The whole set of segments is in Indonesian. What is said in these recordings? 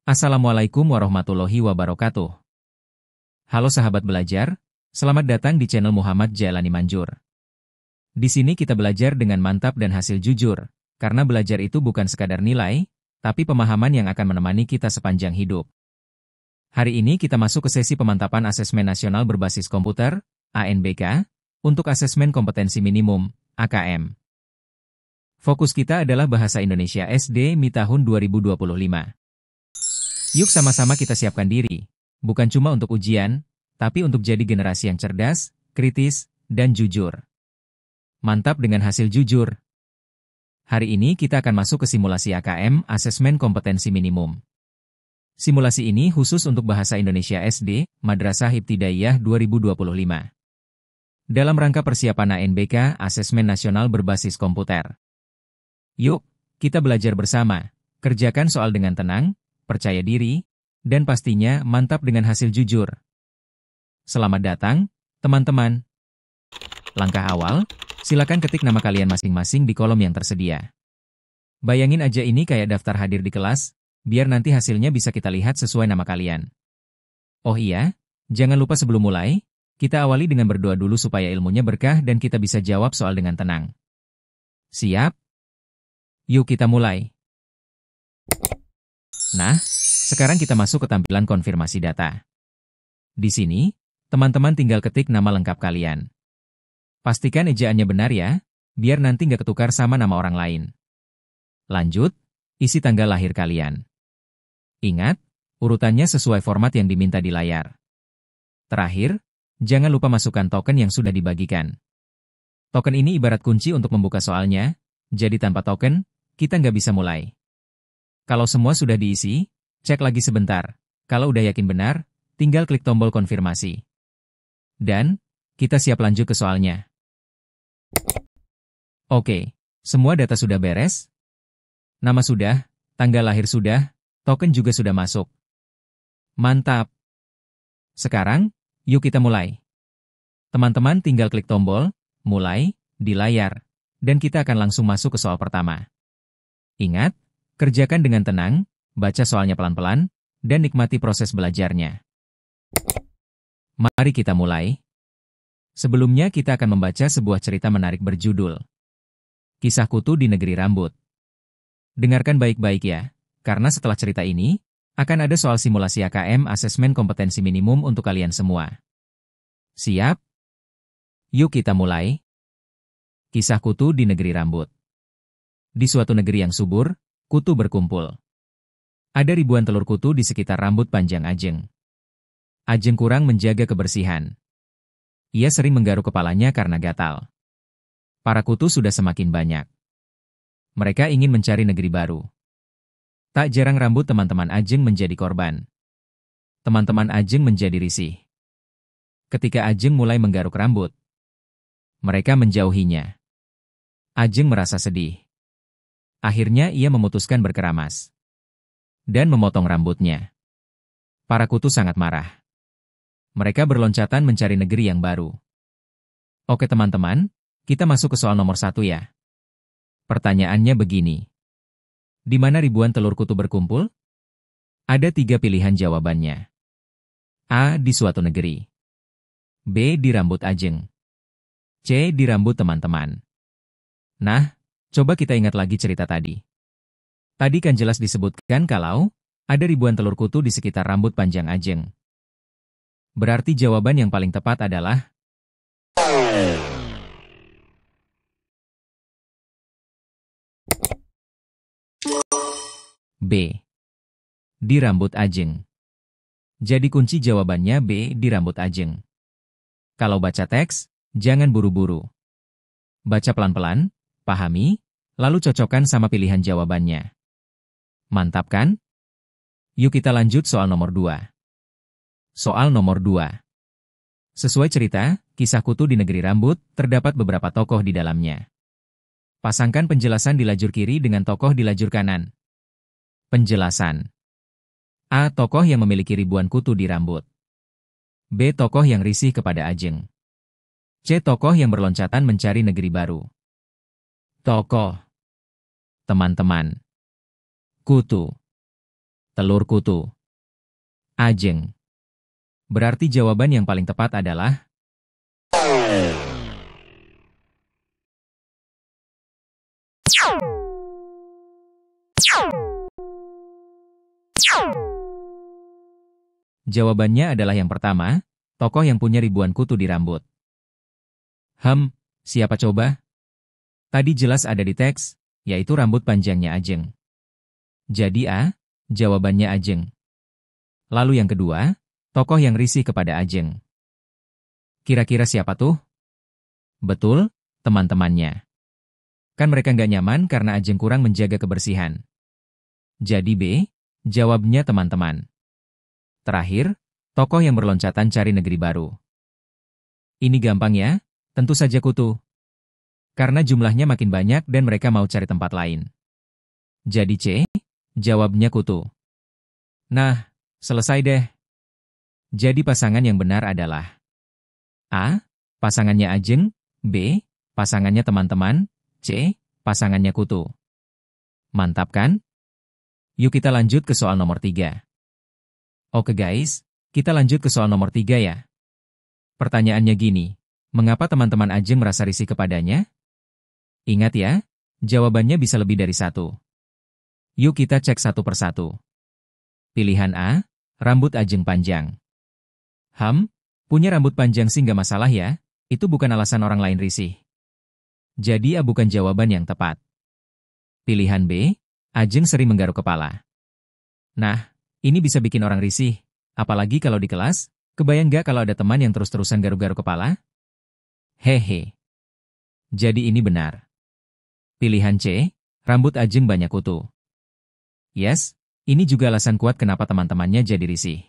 Assalamualaikum warahmatullahi wabarakatuh. Halo sahabat belajar, selamat datang di channel Muhammad Jailani Manjur. Di sini kita belajar dengan mantap dan hasil jujur, karena belajar itu bukan sekadar nilai, tapi pemahaman yang akan menemani kita sepanjang hidup. Hari ini kita masuk ke sesi pemantapan asesmen nasional berbasis komputer, ANBK, untuk asesmen kompetensi minimum, AKM. Fokus kita adalah Bahasa Indonesia SD MI tahun 2025. Yuk sama-sama kita siapkan diri, bukan cuma untuk ujian, tapi untuk jadi generasi yang cerdas, kritis, dan jujur. Mantap dengan hasil jujur. Hari ini kita akan masuk ke simulasi AKM, Asesmen Kompetensi Minimum. Simulasi ini khusus untuk Bahasa Indonesia SD, Madrasah Ibtidaiyah 2025. Dalam rangka persiapan ANBK, Asesmen Nasional Berbasis Komputer. Yuk, kita belajar bersama, kerjakan soal dengan tenang, percaya diri, dan pastinya mantap dengan hasil jujur. Selamat datang, teman-teman. Langkah awal, silakan ketik nama kalian masing-masing di kolom yang tersedia. Bayangin aja ini kayak daftar hadir di kelas, biar nanti hasilnya bisa kita lihat sesuai nama kalian. Oh iya, jangan lupa sebelum mulai, kita awali dengan berdoa dulu supaya ilmunya berkah dan kita bisa jawab soal dengan tenang. Siap? Yuk kita mulai. Nah, sekarang kita masuk ke tampilan konfirmasi data. Di sini, teman-teman tinggal ketik nama lengkap kalian. Pastikan ejaannya benar ya, biar nanti nggak ketukar sama nama orang lain. Lanjut, isi tanggal lahir kalian. Ingat, urutannya sesuai format yang diminta di layar. Terakhir, jangan lupa masukkan token yang sudah dibagikan. Token ini ibarat kunci untuk membuka soalnya, jadi tanpa token, kita nggak bisa mulai. Kalau semua sudah diisi, cek lagi sebentar. Kalau udah yakin benar, tinggal klik tombol konfirmasi. Dan, kita siap lanjut ke soalnya. Oke, semua data sudah beres? Nama sudah, tanggal lahir sudah, token juga sudah masuk. Mantap! Sekarang, yuk kita mulai. Teman-teman tinggal klik tombol, mulai, di layar, dan kita akan langsung masuk ke soal pertama. Ingat, kerjakan dengan tenang, baca soalnya pelan-pelan, dan nikmati proses belajarnya. Mari kita mulai. Sebelumnya kita akan membaca sebuah cerita menarik berjudul Kisah Kutu di Negeri Rambut. Dengarkan baik-baik ya, karena setelah cerita ini, akan ada soal simulasi AKM Asesmen Kompetensi Minimum untuk kalian semua. Siap? Yuk kita mulai. Kisah Kutu di Negeri Rambut. Di suatu negeri yang subur, kutu berkumpul. Ada ribuan telur kutu di sekitar rambut panjang Ajeng. Ajeng kurang menjaga kebersihan. Ia sering menggaruk kepalanya karena gatal. Para kutu sudah semakin banyak. Mereka ingin mencari negeri baru. Tak jarang rambut teman-teman Ajeng menjadi korban. Teman-teman Ajeng menjadi risih. Ketika Ajeng mulai menggaruk rambut, mereka menjauhinya. Ajeng merasa sedih. Akhirnya ia memutuskan berkeramas dan memotong rambutnya. Para kutu sangat marah. Mereka berloncatan mencari negeri yang baru. Oke teman-teman, kita masuk ke soal nomor 1 ya. Pertanyaannya begini. Di mana ribuan telur kutu berkumpul? Ada 3 pilihan jawabannya. A. Di suatu negeri. B. Di rambut Ajeng. C. Di rambut teman-teman. Nah, coba kita ingat lagi cerita tadi. Tadi kan jelas disebutkan kalau ada ribuan telur kutu di sekitar rambut panjang Ajeng. Berarti jawaban yang paling tepat adalah B. Di rambut Ajeng. Jadi kunci jawabannya B. Di rambut Ajeng. Kalau baca teks, jangan buru-buru. Baca pelan-pelan, pahami, lalu cocokkan sama pilihan jawabannya. Mantap kan? Yuk kita lanjut soal nomor 2. Soal nomor 2. Sesuai cerita, kisah kutu di negeri rambut, terdapat beberapa tokoh di dalamnya. Pasangkan penjelasan di lajur kiri dengan tokoh di lajur kanan. Penjelasan. A. Tokoh yang memiliki ribuan kutu di rambut. B. Tokoh yang risih kepada Ajeng. C. Tokoh yang berloncatan mencari negeri baru. Tokoh. Teman-teman. Kutu. Telur kutu. Ajeng. Berarti jawaban yang paling tepat adalah jawabannya adalah yang pertama, tokoh yang punya ribuan kutu di rambut. Siapa coba? Tadi jelas ada di teks, yaitu rambut panjangnya Ajeng. Jadi A, jawabannya Ajeng. Lalu yang kedua, tokoh yang risih kepada Ajeng. Kira-kira siapa tuh? Betul, teman-temannya. Kan mereka nggak nyaman karena Ajeng kurang menjaga kebersihan. Jadi B, jawabnya teman-teman. Terakhir, tokoh yang berloncatan cari negeri baru. Ini gampang ya, tentu saja kutu. Karena jumlahnya makin banyak dan mereka mau cari tempat lain. Jadi C, jawabnya kutu. Nah, selesai deh. Jadi pasangan yang benar adalah A, pasangannya Ajeng, B, pasangannya teman-teman, C, pasangannya kutu. Mantap kan? Yuk kita lanjut ke soal nomor 3. Oke guys, kita lanjut ke soal nomor 3 ya. Pertanyaannya gini, mengapa teman-teman Ajeng merasa risih kepadanya? Ingat ya, jawabannya bisa lebih dari satu. Yuk kita cek satu persatu. Pilihan A, rambut Ajeng panjang. Punya rambut panjang sih nggak masalah ya, itu bukan alasan orang lain risih. Jadi A bukan jawaban yang tepat. Pilihan B, Ajeng sering menggaruk kepala. Nah, ini bisa bikin orang risih, apalagi kalau di kelas, kebayang nggak kalau ada teman yang terus-terusan garuk-garuk kepala? Hehe. Jadi ini benar. Pilihan C, rambut Ajeng banyak kutu. Yes, ini juga alasan kuat kenapa teman-temannya jadi risih.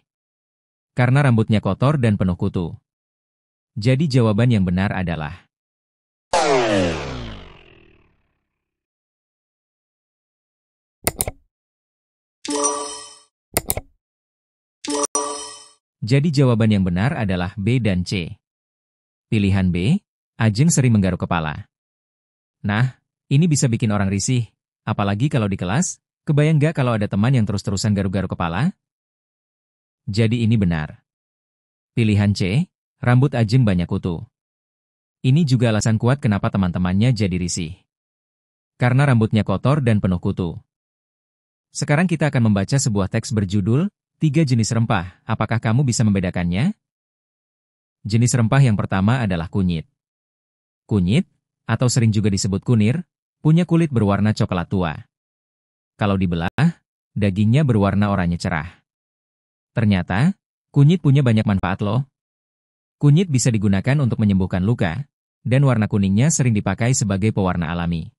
Karena rambutnya kotor dan penuh kutu. Jadi jawaban yang benar adalah Jadi jawaban yang benar adalah B dan C. Pilihan B, Ajeng sering menggaruk kepala. Nah, ini bisa bikin orang risih, apalagi kalau di kelas, kebayang nggak kalau ada teman yang terus-terusan garuk-garuk kepala? Jadi ini benar. Pilihan C, rambut Ajeng banyak kutu. Ini juga alasan kuat kenapa teman-temannya jadi risih. Karena rambutnya kotor dan penuh kutu. Sekarang kita akan membaca sebuah teks berjudul 3 jenis rempah, apakah kamu bisa membedakannya? Jenis rempah yang pertama adalah kunyit. Kunyit, atau sering juga disebut kunir, punya kulit berwarna coklat tua. Kalau dibelah, dagingnya berwarna oranye cerah. Ternyata, kunyit punya banyak manfaat loh. Kunyit bisa digunakan untuk menyembuhkan luka, dan warna kuningnya sering dipakai sebagai pewarna alami.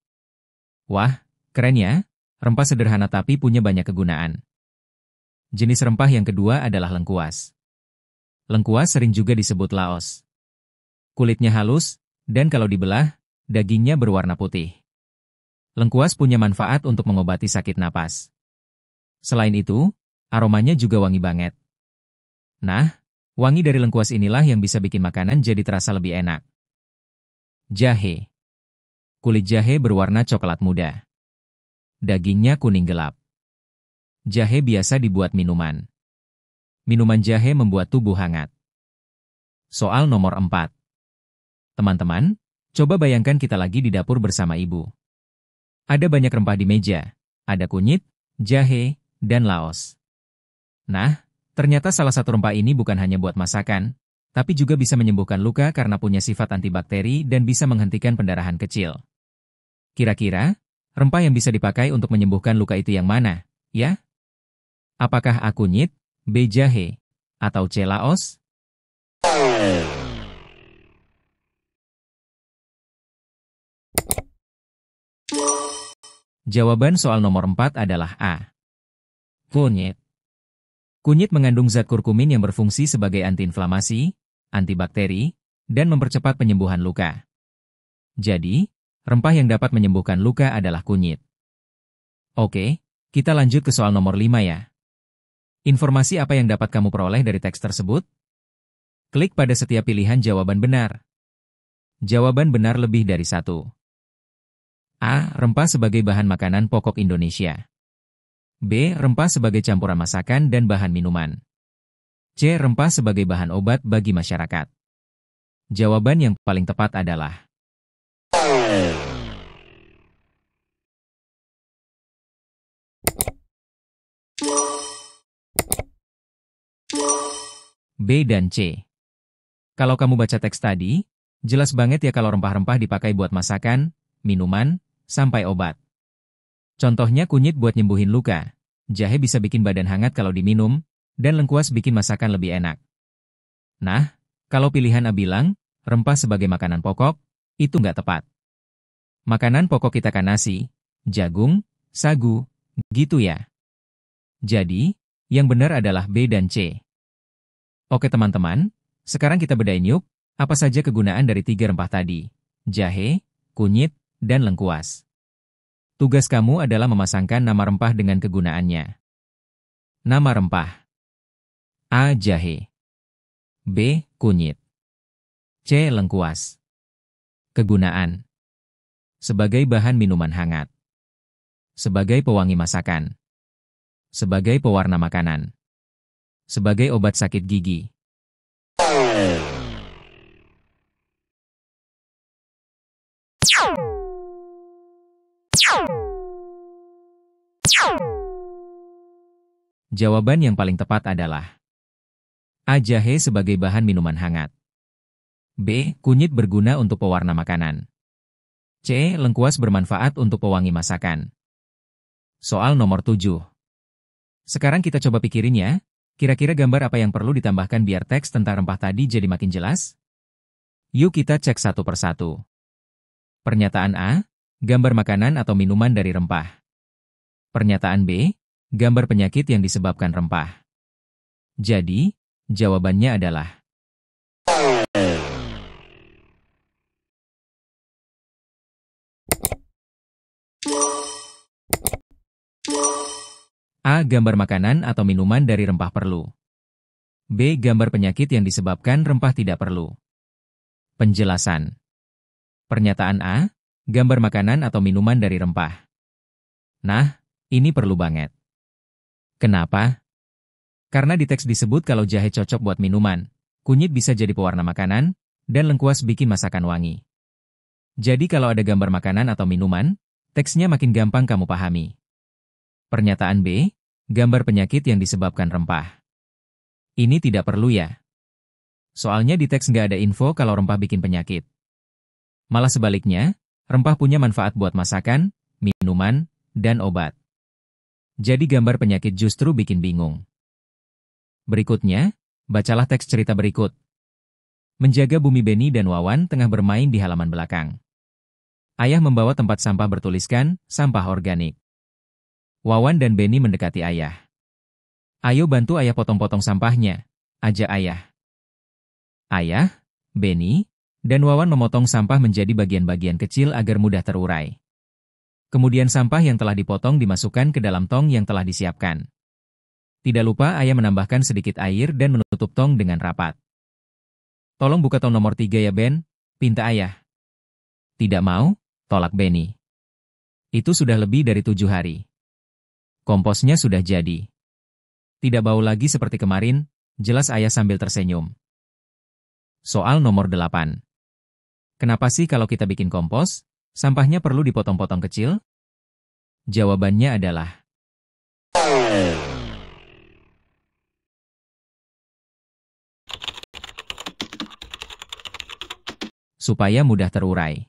Wah, keren ya, rempah sederhana tapi punya banyak kegunaan. Jenis rempah yang kedua adalah lengkuas. Lengkuas sering juga disebut laos. Kulitnya halus, dan kalau dibelah, dagingnya berwarna putih. Lengkuas punya manfaat untuk mengobati sakit napas. Selain itu, aromanya juga wangi banget. Nah, wangi dari lengkuas inilah yang bisa bikin makanan jadi terasa lebih enak. Jahe. Kulit jahe berwarna coklat muda. Dagingnya kuning gelap. Jahe biasa dibuat minuman. Minuman jahe membuat tubuh hangat. Soal nomor 4. Teman-teman, coba bayangkan kita lagi di dapur bersama ibu. Ada banyak rempah di meja. Ada kunyit, jahe, dan laos. Nah, ternyata salah satu rempah ini bukan hanya buat masakan, tapi juga bisa menyembuhkan luka karena punya sifat antibakteri dan bisa menghentikan pendarahan kecil. Kira-kira, rempah yang bisa dipakai untuk menyembuhkan luka itu yang mana, ya? Apakah A kunyit, B jahe, atau C laos? Jawaban soal nomor 4 adalah A. Kunyit. Kunyit mengandung zat kurkumin yang berfungsi sebagai antiinflamasi, antibakteri, dan mempercepat penyembuhan luka. Jadi, rempah yang dapat menyembuhkan luka adalah kunyit. Oke, kita lanjut ke soal nomor 5 ya. Informasi apa yang dapat kamu peroleh dari teks tersebut? Klik pada setiap pilihan jawaban benar. Jawaban benar lebih dari satu. A. Rempah sebagai bahan makanan pokok Indonesia. B. Rempah sebagai campuran masakan dan bahan minuman. C. Rempah sebagai bahan obat bagi masyarakat. Jawaban yang paling tepat adalah B dan C. Kalau kamu baca teks tadi, jelas banget ya kalau rempah-rempah dipakai buat masakan, minuman, sampai obat. Contohnya kunyit buat nyembuhin luka, jahe bisa bikin badan hangat kalau diminum, dan lengkuas bikin masakan lebih enak. Nah, kalau pilihan A bilang, rempah sebagai makanan pokok, itu nggak tepat. Makanan pokok kita kan nasi, jagung, sagu, gitu ya. Jadi, yang benar adalah B dan C. Oke teman-teman, sekarang kita bedain yuk, apa saja kegunaan dari 3 rempah tadi, jahe, kunyit, dan lengkuas. Tugas kamu adalah memasangkan nama rempah dengan kegunaannya. Nama rempah. A. Jahe. B. Kunyit. C. Lengkuas. Kegunaan. Sebagai bahan minuman hangat. Sebagai pewangi masakan. Sebagai pewarna makanan. Sebagai obat sakit gigi. Jawaban yang paling tepat adalah A. Jahe sebagai bahan minuman hangat. B. Kunyit berguna untuk pewarna makanan. C. Lengkuas bermanfaat untuk pewangi masakan. Soal nomor 7. Sekarang kita coba pikirin ya, kira-kira gambar apa yang perlu ditambahkan biar teks tentang rempah tadi jadi makin jelas? Yuk kita cek satu persatu. Pernyataan A, gambar makanan atau minuman dari rempah. Pernyataan B, gambar penyakit yang disebabkan rempah. Jadi, jawabannya adalah A. Gambar makanan atau minuman dari rempah perlu. B. Gambar penyakit yang disebabkan rempah tidak perlu. Penjelasan. Pernyataan A, gambar makanan atau minuman dari rempah. Nah, ini perlu banget. Kenapa? Karena di teks disebut kalau jahe cocok buat minuman, kunyit bisa jadi pewarna makanan, dan lengkuas bikin masakan wangi. Jadi kalau ada gambar makanan atau minuman, teksnya makin gampang kamu pahami. Pernyataan B, gambar penyakit yang disebabkan rempah. Ini tidak perlu ya. Soalnya di teks nggak ada info kalau rempah bikin penyakit. Malah sebaliknya, rempah punya manfaat buat masakan, minuman, dan obat. Jadi gambar penyakit justru bikin bingung. Berikutnya, bacalah teks cerita berikut. Menjaga bumi Benny dan Wawan tengah bermain di halaman belakang. Ayah membawa tempat sampah bertuliskan, sampah organik. Wawan dan Benny mendekati ayah. Ayo bantu ayah potong-potong sampahnya, ajak ayah. Ayah, Benny, dan Wawan memotong sampah menjadi bagian-bagian kecil agar mudah terurai. Kemudian sampah yang telah dipotong dimasukkan ke dalam tong yang telah disiapkan. Tidak lupa ayah menambahkan sedikit air dan menutup tong dengan rapat. Tolong buka tong nomor 3 ya Ben, pinta ayah. Tidak mau, tolak Benny. Itu sudah lebih dari 7 hari. Komposnya sudah jadi. Tidak bau lagi seperti kemarin, jelas ayah sambil tersenyum. Soal nomor 8. Kenapa sih kalau kita bikin kompos, sampahnya perlu dipotong-potong kecil? Jawabannya adalah supaya mudah terurai.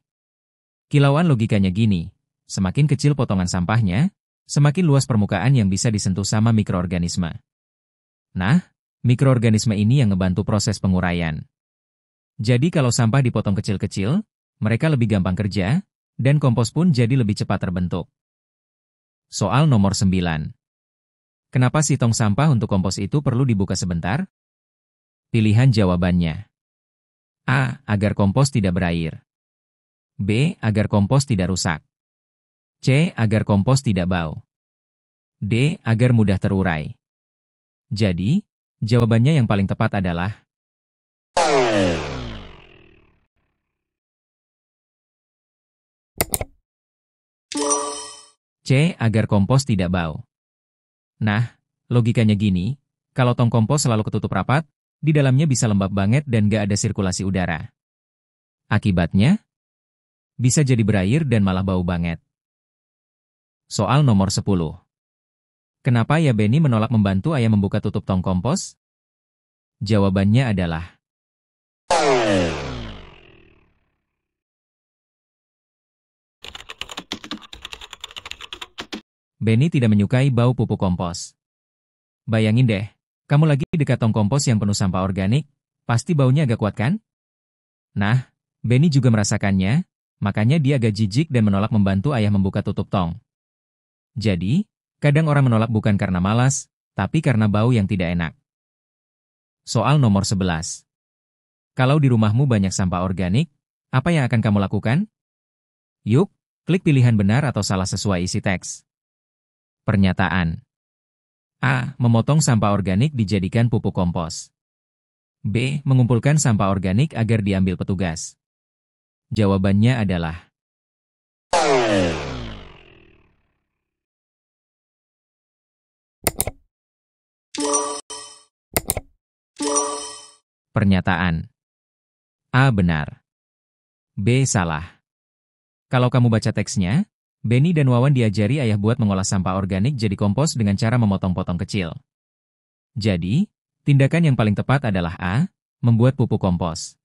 Kilauan logikanya gini, semakin kecil potongan sampahnya, semakin luas permukaan yang bisa disentuh sama mikroorganisme. Nah, mikroorganisme ini yang ngebantu proses penguraian. Jadi kalau sampah dipotong kecil-kecil, mereka lebih gampang kerja, dan kompos pun jadi lebih cepat terbentuk. Soal nomor 9. Kenapa sih tong sampah untuk kompos itu perlu dibuka sebentar? Pilihan jawabannya. A. Agar kompos tidak berair. B. Agar kompos tidak rusak. C. Agar kompos tidak bau. D. Agar mudah terurai. Jadi, jawabannya yang paling tepat adalah C. Agar kompos tidak bau. Nah, logikanya gini, kalau tong kompos selalu ketutup rapat, di dalamnya bisa lembab banget dan gak ada sirkulasi udara. Akibatnya, bisa jadi berair dan malah bau banget. Soal nomor 10. Kenapa ya Benny menolak membantu ayah membuka tutup tong kompos? Jawabannya adalah Benny tidak menyukai bau pupuk kompos. Bayangin deh, kamu lagi dekat tong kompos yang penuh sampah organik, pasti baunya agak kuat kan? Nah, Benny juga merasakannya, makanya dia agak jijik dan menolak membantu ayah membuka tutup tong. Jadi, kadang orang menolak bukan karena malas, tapi karena bau yang tidak enak. Soal nomor 11. Kalau di rumahmu banyak sampah organik, apa yang akan kamu lakukan? Yuk, klik pilihan benar atau salah sesuai isi teks. Pernyataan. A. Memotong sampah organik dijadikan pupuk kompos. B. Mengumpulkan sampah organik agar diambil petugas. Jawabannya adalah pernyataan. A. Benar. B. Salah. Kalau kamu baca teksnya, Benny dan Wawan diajari ayah buat mengolah sampah organik jadi kompos dengan cara memotong-potong kecil. Jadi, tindakan yang paling tepat adalah A. Membuat pupuk kompos.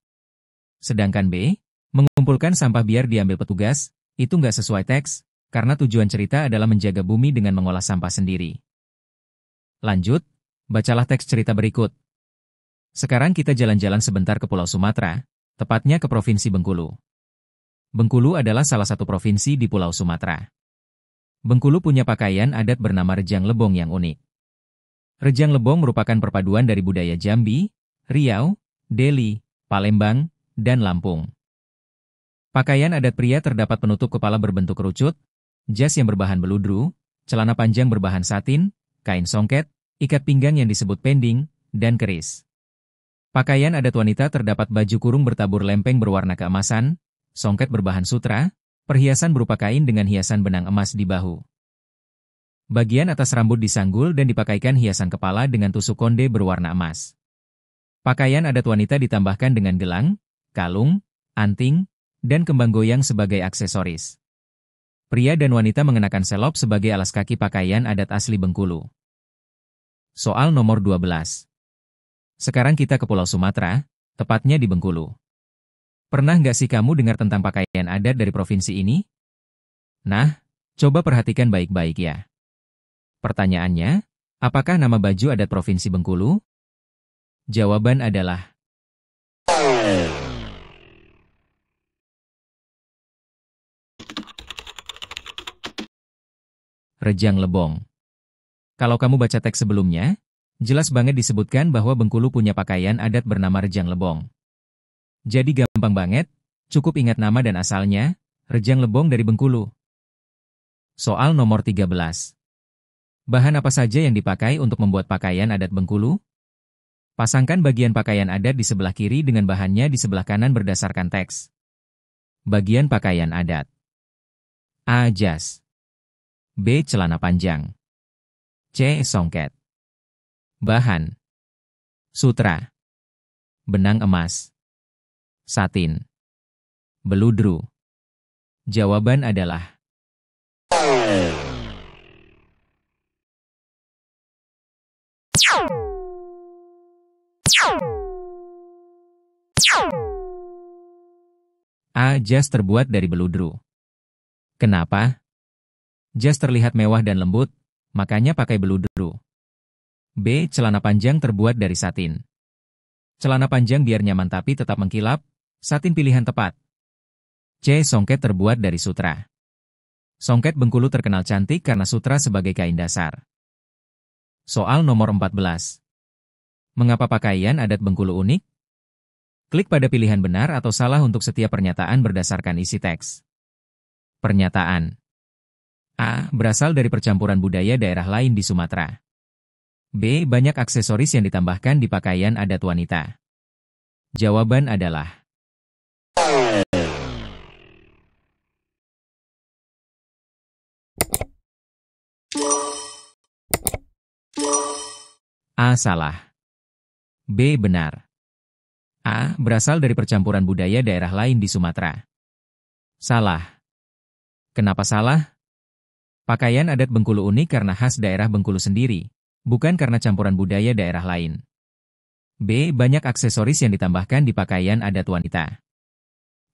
Sedangkan B. Mengumpulkan sampah biar diambil petugas, itu nggak sesuai teks, karena tujuan cerita adalah menjaga bumi dengan mengolah sampah sendiri. Lanjut, bacalah teks cerita berikut. Sekarang kita jalan-jalan sebentar ke Pulau Sumatera, tepatnya ke Provinsi Bengkulu. Bengkulu adalah salah satu provinsi di Pulau Sumatera. Bengkulu punya pakaian adat bernama Rejang Lebong yang unik. Rejang Lebong merupakan perpaduan dari budaya Jambi, Riau, Deli, Palembang, dan Lampung. Pakaian adat pria terdapat penutup kepala berbentuk kerucut, jas yang berbahan beludru, celana panjang berbahan satin, kain songket, ikat pinggang yang disebut pending, dan keris. Pakaian adat wanita terdapat baju kurung bertabur lempeng berwarna keemasan, songket berbahan sutra, perhiasan berupa kain dengan hiasan benang emas di bahu. Bagian atas rambut disanggul dan dipakaikan hiasan kepala dengan tusuk konde berwarna emas. Pakaian adat wanita ditambahkan dengan gelang, kalung, anting, dan kembang goyang sebagai aksesoris. Pria dan wanita mengenakan selop sebagai alas kaki pakaian adat asli Bengkulu. Soal nomor 12. Sekarang kita ke Pulau Sumatera, tepatnya di Bengkulu. Pernah nggak sih kamu dengar tentang pakaian adat dari provinsi ini? Nah, coba perhatikan baik-baik ya. Pertanyaannya, apakah nama baju adat provinsi Bengkulu? Jawaban adalah Rejang Lebong. Kalau kamu baca teks sebelumnya, jelas banget disebutkan bahwa Bengkulu punya pakaian adat bernama Rejang Lebong. Jadi gampang banget, cukup ingat nama dan asalnya, Rejang Lebong dari Bengkulu. Soal nomor 13. Bahan apa saja yang dipakai untuk membuat pakaian adat Bengkulu? Pasangkan bagian pakaian adat di sebelah kiri dengan bahannya di sebelah kanan berdasarkan teks. Bagian pakaian adat. A. Jas. B. Celana panjang. C. Songket. Bahan. Sutra. Benang emas. Satin. Beludru. Jawaban adalah A. Jas terbuat dari beludru. Kenapa? Jas terlihat mewah dan lembut, makanya pakai beludru. B. Celana panjang terbuat dari satin. Celana panjang biar nyaman tapi tetap mengkilap, satin pilihan tepat. C. Songket terbuat dari sutra. Songket Bengkulu terkenal cantik karena sutra sebagai kain dasar. Soal nomor 14. Mengapa pakaian adat Bengkulu unik? Klik pada pilihan benar atau salah untuk setiap pernyataan berdasarkan isi teks. Pernyataan. A. Berasal dari percampuran budaya daerah lain di Sumatera. B. Banyak aksesoris yang ditambahkan di pakaian adat wanita. Jawaban adalah A. Salah. B. Benar. A. Berasal dari percampuran budaya daerah lain di Sumatera. Salah. Kenapa salah? Pakaian adat Bengkulu unik karena khas daerah Bengkulu sendiri, bukan karena campuran budaya daerah lain. B. Banyak aksesoris yang ditambahkan di pakaian adat wanita.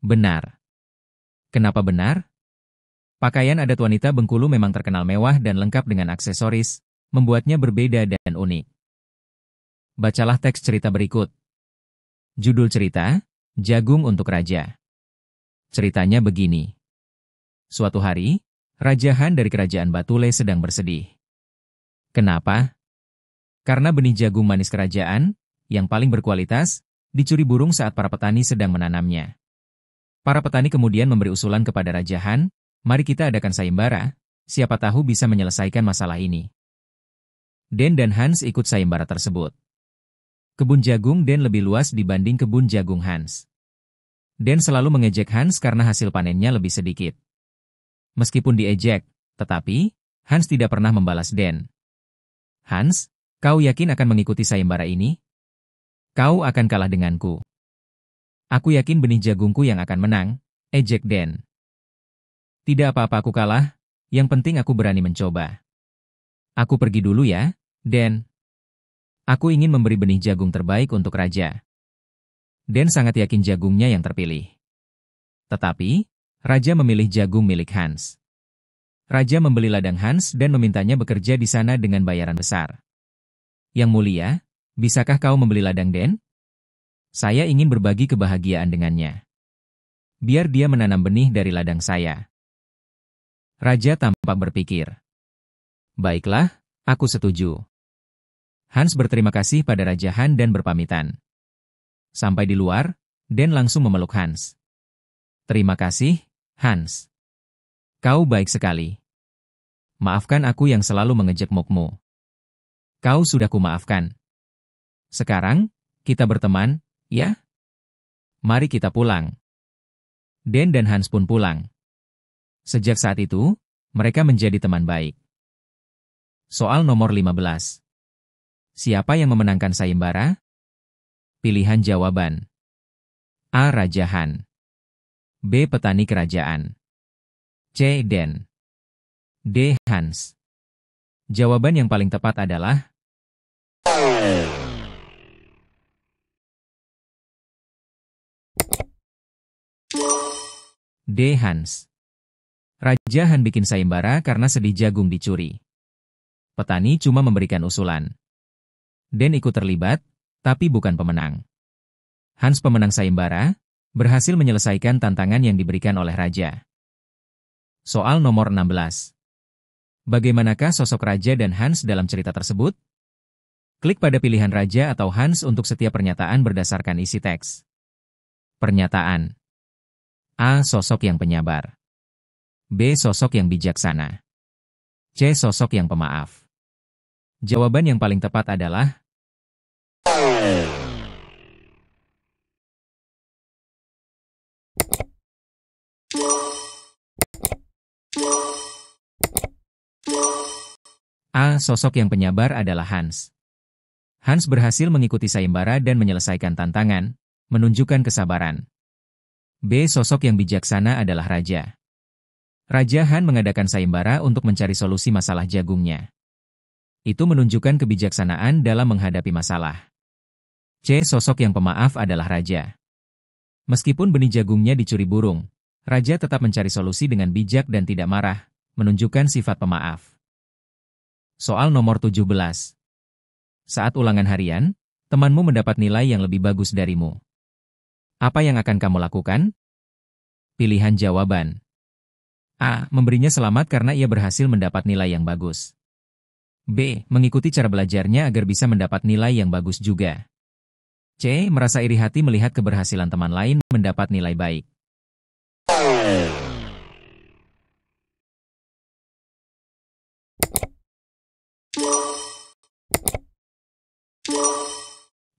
Benar. Kenapa benar? Pakaian adat wanita Bengkulu memang terkenal mewah dan lengkap dengan aksesoris, membuatnya berbeda dan unik. Bacalah teks cerita berikut. Judul cerita, Jagung untuk Raja. Ceritanya begini. Suatu hari, Raja Han dari Kerajaan Batule sedang bersedih. Kenapa? Karena benih jagung manis kerajaan, yang paling berkualitas, dicuri burung saat para petani sedang menanamnya. Para petani kemudian memberi usulan kepada Raja Han, mari kita adakan sayembara, siapa tahu bisa menyelesaikan masalah ini. Den dan Hans ikut sayembara tersebut. Kebun jagung Den lebih luas dibanding kebun jagung Hans. Den selalu mengejek Hans karena hasil panennya lebih sedikit. Meskipun diejek, tetapi Hans tidak pernah membalas Den. Hans, kau yakin akan mengikuti sayembara ini? Kau akan kalah denganku. Aku yakin benih jagungku yang akan menang, ejek Den. Tidak apa-apa aku kalah, yang penting aku berani mencoba. Aku pergi dulu ya, Den. Aku ingin memberi benih jagung terbaik untuk raja. Den sangat yakin jagungnya yang terpilih. Tetapi, Raja memilih jagung milik Hans. Raja membeli ladang Hans dan memintanya bekerja di sana dengan bayaran besar. Yang mulia, bisakah kau membeli ladang Den? Saya ingin berbagi kebahagiaan dengannya. Biar dia menanam benih dari ladang saya. Raja tampak berpikir. Baiklah, aku setuju. Hans berterima kasih pada Raja Han dan berpamitan. Sampai di luar, Den langsung memeluk Hans. Terima kasih, Hans. Kau baik sekali. Maafkan aku yang selalu mengejekmukmu. Kau sudah kumaafkan. Sekarang, kita berteman, ya? Mari kita pulang. Den dan Hans pun pulang. Sejak saat itu, mereka menjadi teman baik. Soal nomor 15. Siapa yang memenangkan sayembara? Pilihan jawaban. A. Raja Han. B. Petani kerajaan. C. Den. D. Hans. Jawaban yang paling tepat adalah D. Hans. Raja Han bikin sayembara karena sedih jagung dicuri. Petani cuma memberikan usulan. Den ikut terlibat, tapi bukan pemenang. Hans pemenang sayembara, berhasil menyelesaikan tantangan yang diberikan oleh Raja. Soal nomor 16. Bagaimanakah sosok Raja dan Hans dalam cerita tersebut? Klik pada pilihan Raja atau Hans untuk setiap pernyataan berdasarkan isi teks. Pernyataan. A. Sosok yang penyabar. B. Sosok yang bijaksana. C. Sosok yang pemaaf. Jawaban yang paling tepat adalah A. Sosok yang penyabar adalah Hans. Hans berhasil mengikuti sayembara dan menyelesaikan tantangan, menunjukkan kesabaran. B. Sosok yang bijaksana adalah Raja. Raja Han mengadakan sayembara untuk mencari solusi masalah jagungnya. Itu menunjukkan kebijaksanaan dalam menghadapi masalah. C. Sosok yang pemaaf adalah Raja. Meskipun benih jagungnya dicuri burung, Raja tetap mencari solusi dengan bijak dan tidak marah, menunjukkan sifat pemaaf. Soal nomor 17. Saat ulangan harian, temanmu mendapat nilai yang lebih bagus darimu. Apa yang akan kamu lakukan? Pilihan jawaban. A. Memberinya selamat karena ia berhasil mendapat nilai yang bagus. B. Mengikuti cara belajarnya agar bisa mendapat nilai yang bagus juga. C. Merasa iri hati melihat keberhasilan teman lain mendapat nilai baik.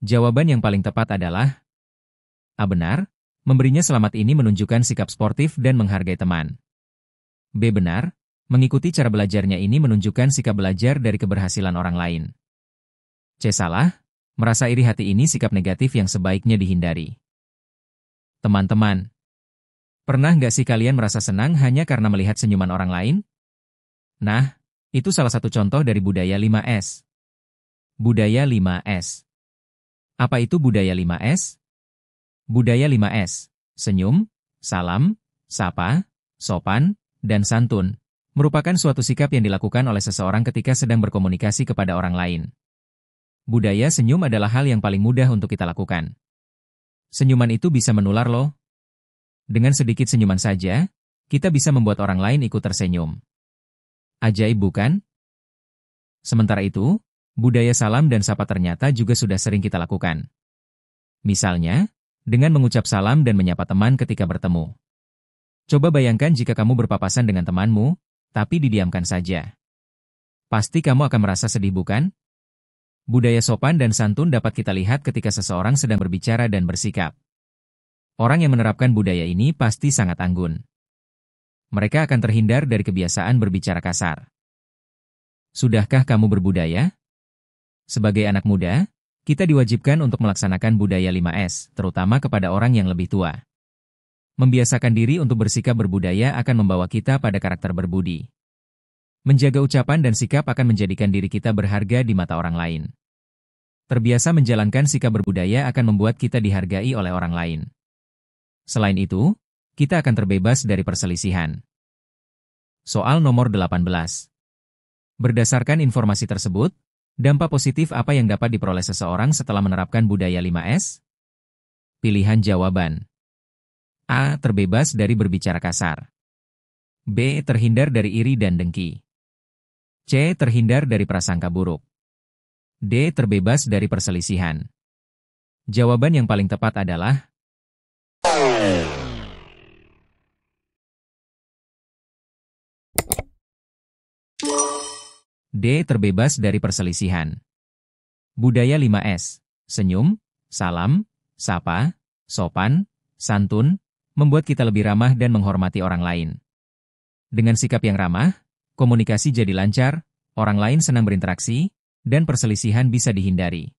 Jawaban yang paling tepat adalah A. Benar, memberinya selamat ini menunjukkan sikap sportif dan menghargai teman. B. Benar, mengikuti cara belajarnya ini menunjukkan sikap belajar dari keberhasilan orang lain. C. Salah, merasa iri hati ini sikap negatif yang sebaiknya dihindari. Teman-teman, pernah nggak sih kalian merasa senang hanya karena melihat senyuman orang lain? Nah, itu salah satu contoh dari budaya 5S. Budaya 5S. Apa itu budaya 5S? Budaya 5S, senyum, salam, sapa, sopan, dan santun, merupakan suatu sikap yang dilakukan oleh seseorang ketika sedang berkomunikasi kepada orang lain. Budaya senyum adalah hal yang paling mudah untuk kita lakukan. Senyuman itu bisa menular loh. Dengan sedikit senyuman saja, kita bisa membuat orang lain ikut tersenyum. Ajaib bukan? Sementara itu, budaya salam dan sapa ternyata juga sudah sering kita lakukan. Misalnya, dengan mengucap salam dan menyapa teman ketika bertemu. Coba bayangkan jika kamu berpapasan dengan temanmu, tapi didiamkan saja. Pasti kamu akan merasa sedih bukan? Budaya sopan dan santun dapat kita lihat ketika seseorang sedang berbicara dan bersikap. Orang yang menerapkan budaya ini pasti sangat anggun. Mereka akan terhindar dari kebiasaan berbicara kasar. Sudahkah kamu berbudaya? Sebagai anak muda, kita diwajibkan untuk melaksanakan budaya 5S, terutama kepada orang yang lebih tua. Membiasakan diri untuk bersikap berbudaya akan membawa kita pada karakter berbudi. Menjaga ucapan dan sikap akan menjadikan diri kita berharga di mata orang lain. Terbiasa menjalankan sikap berbudaya akan membuat kita dihargai oleh orang lain. Selain itu, kita akan terbebas dari perselisihan. Soal nomor 18. Berdasarkan informasi tersebut, dampak positif apa yang dapat diperoleh seseorang setelah menerapkan budaya 5S? Pilihan jawaban. A. Terbebas dari berbicara kasar. B. Terhindar dari iri dan dengki. C. Terhindar dari prasangka buruk. D. Terbebas dari perselisihan. Jawaban yang paling tepat adalah D. Terbebas dari perselisihan. Budaya 5S, senyum, salam, sapa, sopan, santun, membuat kita lebih ramah dan menghormati orang lain. Dengan sikap yang ramah, komunikasi jadi lancar, orang lain senang berinteraksi, dan perselisihan bisa dihindari.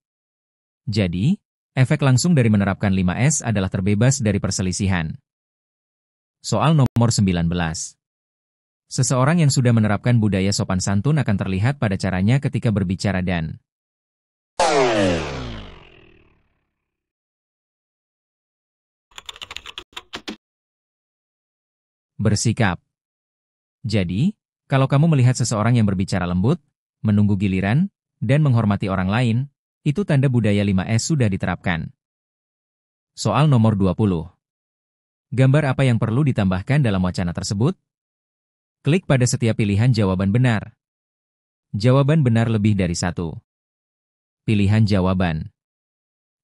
Jadi, efek langsung dari menerapkan 5S adalah terbebas dari perselisihan. Soal nomor 19. Seseorang yang sudah menerapkan budaya sopan santun akan terlihat pada caranya ketika berbicara dan bersikap. Jadi, kalau kamu melihat seseorang yang berbicara lembut, menunggu giliran, dan menghormati orang lain, itu tanda budaya 5S sudah diterapkan. Soal nomor 20. Gambar apa yang perlu ditambahkan dalam wacana tersebut? Klik pada setiap pilihan jawaban benar. Jawaban benar lebih dari satu. Pilihan jawaban.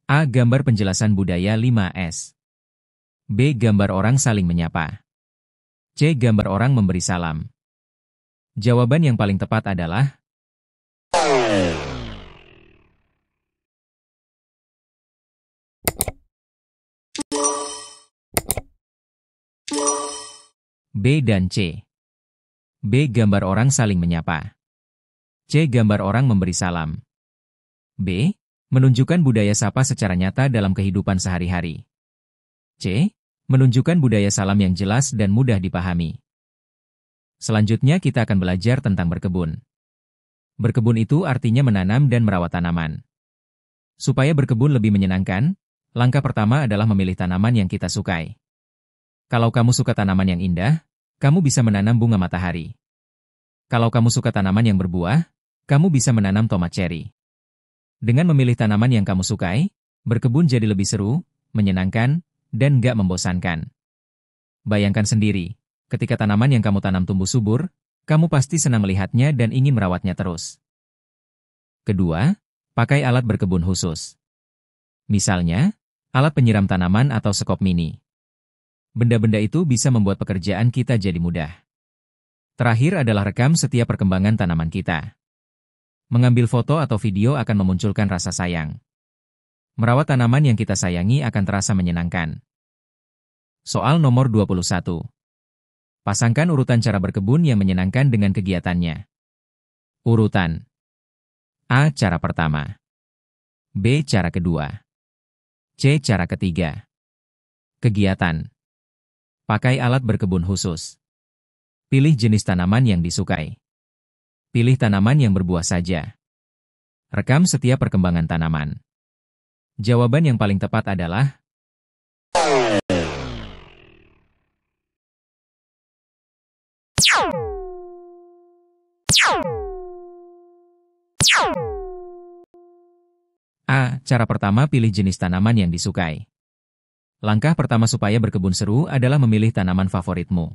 A. Gambar penjelasan budaya 5S. B. Gambar orang saling menyapa. C. Gambar orang memberi salam. Jawaban yang paling tepat adalah B dan C. B. Gambar orang saling menyapa. C. Gambar orang memberi salam. B. Menunjukkan budaya sapa secara nyata dalam kehidupan sehari-hari. C. Menunjukkan budaya salam yang jelas dan mudah dipahami. Selanjutnya kita akan belajar tentang berkebun. Berkebun itu artinya menanam dan merawat tanaman. Supaya berkebun lebih menyenangkan, langkah pertama adalah memilih tanaman yang kita sukai. Kalau kamu suka tanaman yang indah, kamu bisa menanam bunga matahari. Kalau kamu suka tanaman yang berbuah, kamu bisa menanam tomat ceri. Dengan memilih tanaman yang kamu sukai, berkebun jadi lebih seru, menyenangkan, dan gak membosankan. Bayangkan sendiri, ketika tanaman yang kamu tanam tumbuh subur, kamu pasti senang melihatnya dan ingin merawatnya terus. Kedua, pakai alat berkebun khusus. Misalnya, alat penyiram tanaman atau sekop mini. Benda-benda itu bisa membuat pekerjaan kita jadi mudah. Terakhir adalah rekam setiap perkembangan tanaman kita. Mengambil foto atau video akan memunculkan rasa sayang. Merawat tanaman yang kita sayangi akan terasa menyenangkan. Soal nomor 21. Pasangkan urutan cara berkebun yang menyenangkan dengan kegiatannya. Urutan A. Cara pertama. B. Cara kedua. C. Cara ketiga. Kegiatan. Pakai alat berkebun khusus. Pilih jenis tanaman yang disukai. Pilih tanaman yang berbuah saja. Rekam setiap perkembangan tanaman. Jawaban yang paling tepat adalah A. Cara pertama, pilih jenis tanaman yang disukai. Langkah pertama supaya berkebun seru adalah memilih tanaman favoritmu.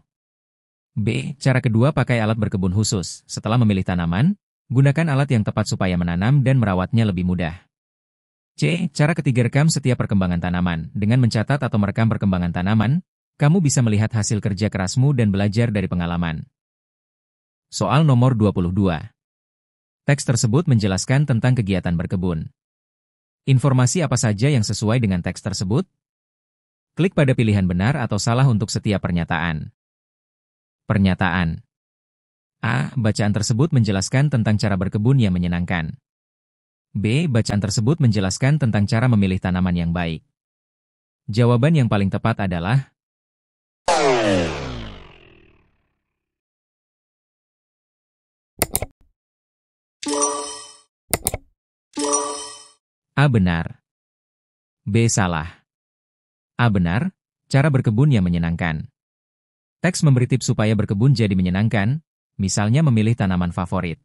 B. Cara kedua, pakai alat berkebun khusus. Setelah memilih tanaman, gunakan alat yang tepat supaya menanam dan merawatnya lebih mudah. C. Cara ketiga, rekam setiap perkembangan tanaman. Dengan mencatat atau merekam perkembangan tanaman, kamu bisa melihat hasil kerja kerasmu dan belajar dari pengalaman. Soal nomor 22. Teks tersebut menjelaskan tentang kegiatan berkebun. Informasi apa saja yang sesuai dengan teks tersebut? Klik pada pilihan benar atau salah untuk setiap pernyataan. Pernyataan. A. Bacaan tersebut menjelaskan tentang cara berkebun yang menyenangkan. B. Bacaan tersebut menjelaskan tentang cara memilih tanaman yang baik. Jawaban yang paling tepat adalah A. Benar. B. Salah. A. Benar, cara berkebun yang menyenangkan. Teks memberi tips supaya berkebun jadi menyenangkan, misalnya memilih tanaman favorit.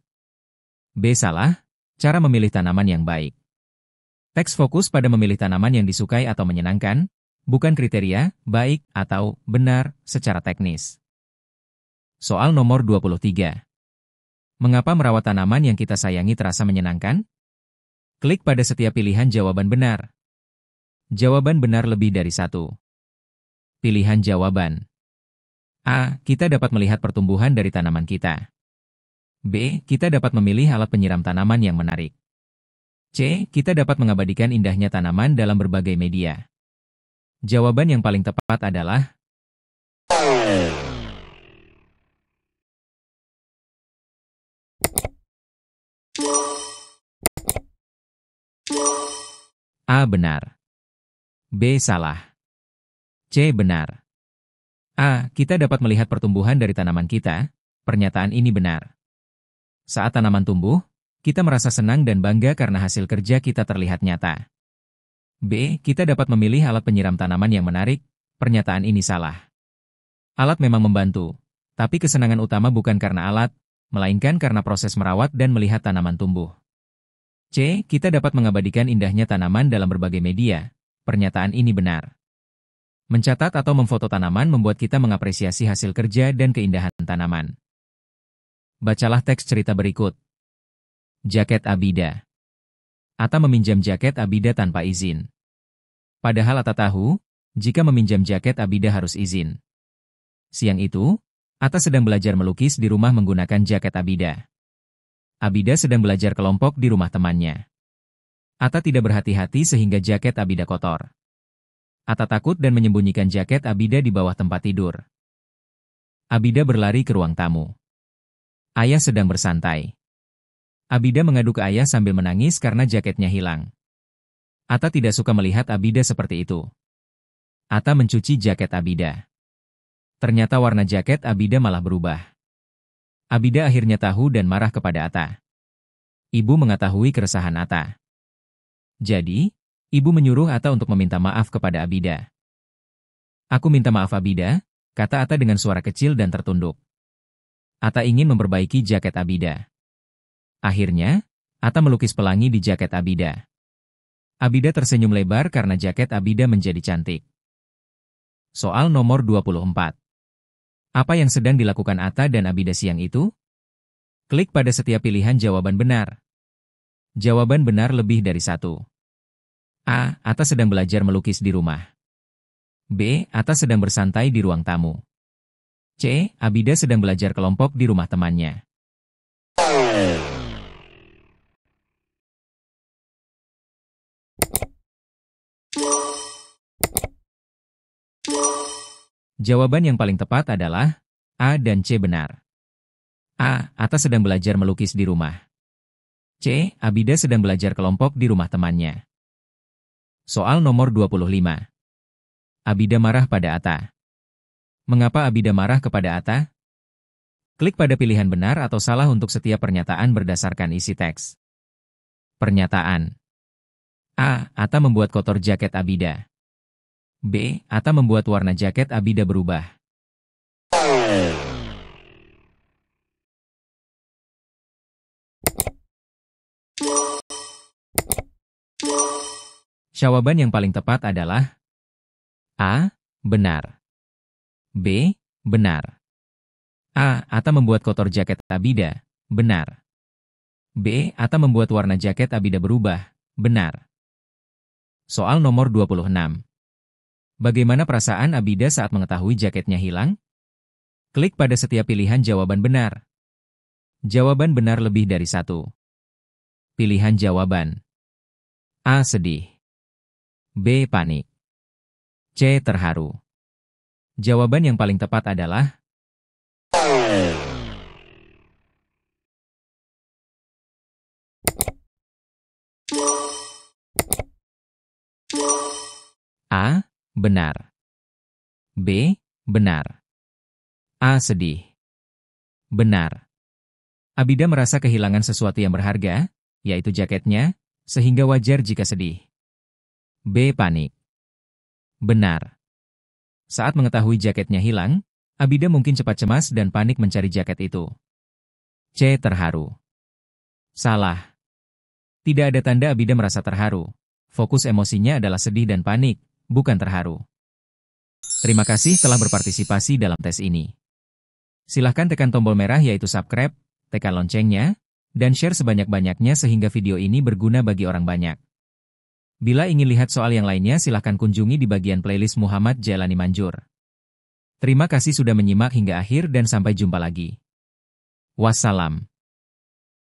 B. Salah, cara memilih tanaman yang baik. Teks fokus pada memilih tanaman yang disukai atau menyenangkan, bukan kriteria, baik, atau benar, secara teknis. Soal nomor 23. Mengapa merawat tanaman yang kita sayangi terasa menyenangkan? Klik pada setiap pilihan jawaban benar. Jawaban benar lebih dari satu. Pilihan jawaban. A. Kita dapat melihat pertumbuhan dari tanaman kita. B. Kita dapat memilih alat penyiram tanaman yang menarik. C. Kita dapat mengabadikan indahnya tanaman dalam berbagai media. Jawaban yang paling tepat adalah A. Benar. B. Salah. C. Benar. A. Kita dapat melihat pertumbuhan dari tanaman kita. Pernyataan ini benar. Saat tanaman tumbuh, kita merasa senang dan bangga karena hasil kerja kita terlihat nyata. B. Kita dapat memilih alat penyiram tanaman yang menarik. Pernyataan ini salah. Alat memang membantu, tapi kesenangan utama bukan karena alat, melainkan karena proses merawat dan melihat tanaman tumbuh. C. Kita dapat mengabadikan indahnya tanaman dalam berbagai media. Pernyataan ini benar. Mencatat atau memfoto tanaman membuat kita mengapresiasi hasil kerja dan keindahan tanaman. Bacalah teks cerita berikut. Jaket Abida. Atta meminjam jaket Abida tanpa izin. Padahal Atta tahu, jika meminjam jaket Abida harus izin. Siang itu, Atta sedang belajar melukis di rumah menggunakan jaket Abida. Abida sedang belajar kelompok di rumah temannya. Atta tidak berhati-hati sehingga jaket Abida kotor. Atta takut dan menyembunyikan jaket Abida di bawah tempat tidur. Abida berlari ke ruang tamu. Ayah sedang bersantai. Abida mengadu ke ayah sambil menangis karena jaketnya hilang. Atta tidak suka melihat Abida seperti itu. Atta mencuci jaket Abida. Ternyata warna jaket Abida malah berubah. Abida akhirnya tahu dan marah kepada Atta. Ibu mengetahui keresahan Atta. Jadi, ibu menyuruh Atta untuk meminta maaf kepada Abida. Aku minta maaf Abida, kata Atta dengan suara kecil dan tertunduk. Atta ingin memperbaiki jaket Abida. Akhirnya, Atta melukis pelangi di jaket Abida. Abida tersenyum lebar karena jaket Abida menjadi cantik. Soal nomor 24. Apa yang sedang dilakukan Atta dan Abida siang itu? Klik pada setiap pilihan jawaban benar. Jawaban benar lebih dari satu. A. Atta sedang belajar melukis di rumah. B. Atta sedang bersantai di ruang tamu. C. Abida sedang belajar kelompok di rumah temannya. Jawaban yang paling tepat adalah A dan C benar. A. Atta sedang belajar melukis di rumah. C. Abida sedang belajar kelompok di rumah temannya. Soal nomor 25. Abida marah pada Atta. Mengapa Abida marah kepada Atta? Klik pada pilihan benar atau salah untuk setiap pernyataan berdasarkan isi teks. Pernyataan. A. Atta membuat kotor jaket Abida. B. Atta membuat warna jaket Abida berubah. Jawaban yang paling tepat adalah A. Benar. B. Benar. A. Atta membuat kotor jaket Abida. Benar. B. Atta membuat warna jaket Abida berubah. Benar. Soal nomor 26. Bagaimana perasaan Abida saat mengetahui jaketnya hilang? Klik pada setiap pilihan jawaban benar. Jawaban benar lebih dari satu. Pilihan jawaban. A. Sedih. B. Panik. C. Terharu. Jawaban yang paling tepat adalah A. Benar. B. Benar. A. Sedih. Benar. Abida merasa kehilangan sesuatu yang berharga, yaitu jaketnya, sehingga wajar jika sedih. B. Panik. Benar. Saat mengetahui jaketnya hilang, Abida mungkin cepat cemas dan panik mencari jaket itu. C. Terharu. Salah. Tidak ada tanda Abida merasa terharu. Fokus emosinya adalah sedih dan panik, bukan terharu. Terima kasih telah berpartisipasi dalam tes ini. Silahkan tekan tombol merah yaitu subscribe, tekan loncengnya, dan share sebanyak-banyaknya sehingga video ini berguna bagi orang banyak. Bila ingin lihat soal yang lainnya silahkan kunjungi di bagian playlist Muhammad Jailani Manjur. Terima kasih sudah menyimak hingga akhir dan sampai jumpa lagi. Wassalam.